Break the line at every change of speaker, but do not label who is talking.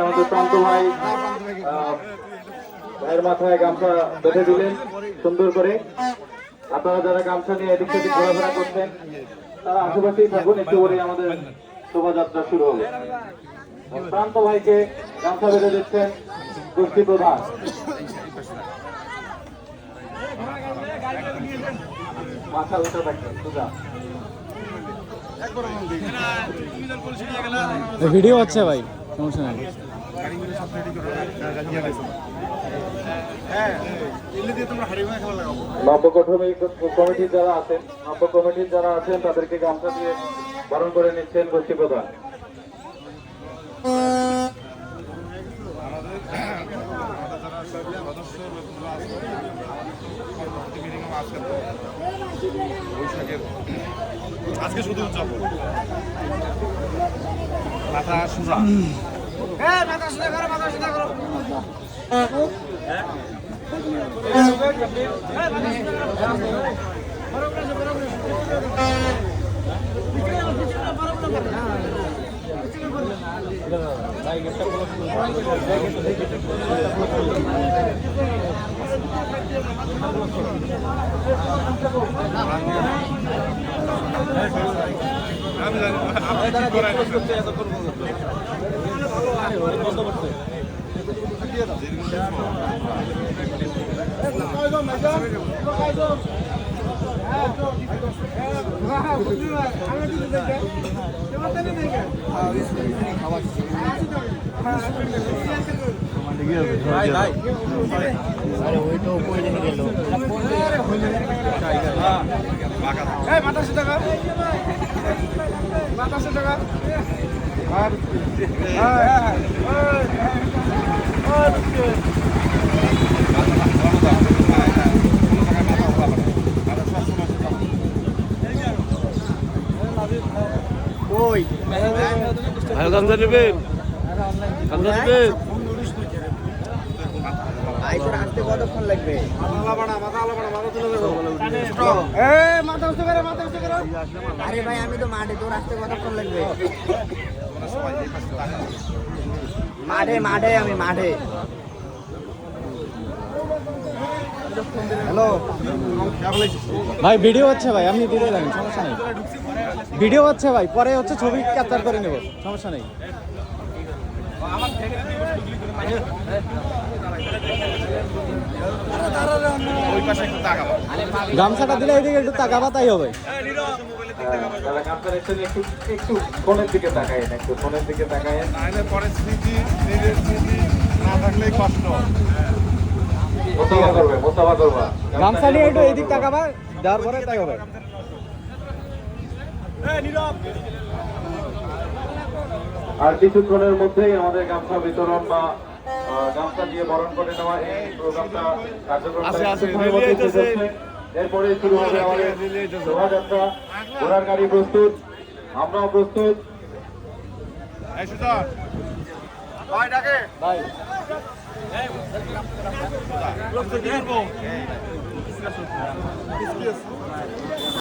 আমাদের প্রান্ত ভাই ভাইয়ের মাথায় গামছা বেঁধে দিলেন সুন্দর করে। আপনারা যারা গামছা নিয়ে এদিক সেদিক ঘোরাফেরা করছেন তারা আশেপাশেই থাকুন, একটু পরে আমাদের শোভাযাত্রা শুরু হবে। প্রান্ত ভাইকে গামছা বেঁধে দিচ্ছেন গোষ্ঠী প্রধান। মাথা উঠে থাকবেন সোজা।
ভিডিও হচ্ছে ভাই, সমস্যা নেই।
নব্য কমিটির যারা আছেন তাদেরকে গামছা দিয়ে বরণ করে নিচ্ছেন গোষ্ঠী প্রধান।
আজকে শুধু উদযাপন মাথা সোজা, মাথা সোজা করো, মাথা সোজা করো। মাথা সোজা কর, মাথা সোজা কর।
গামছা নেবেন, গামছা নেবেন।
আরে ভাই আমি তো মাঠে, তোর আসতে কতক্ষণ লাগবে? মাঠে মাঠে আমি মাঠে। হ্যালো
ভাই ভিডিও হচ্ছে ভাই, আপনি ভিডিও লাগেন, সমস্যা নেই। ভিডিও হচ্ছে ভাই, পরে হচ্ছে ছবি ক্যাপচার করে নেব, সমস্যা নেই। গামছাটা দিলে এদিকে একটু তাকাবা, তাই হবে।
যারা গামছা নিচ্ছেন একটু ফোনের দিকে তাকায়েন, একটু ফোনের দিকে তাকায়েন।
পরে স্মৃতি, নিজের স্মৃতি না থাকলেই কষ্ট।
মোসাফা করবা
গামছা নিয়ে একটু এদিক তাকাবা, দেওয়ার পরে তাই হবে।
আর কিছুক্ষণের মধ্যেই আমাদের গামছা বিতরণ বা গামছা দিয়ে বরণ করে নেওয়া এই প্রোগ্রামটা কার্যক্রম। এরপরে শুরু হবে আমাদের শোভাযাত্রা। ঘোড়ার গাড়ি প্রস্তুত, আমরাও প্রস্তুত।
ভাই ডাকে
ভাই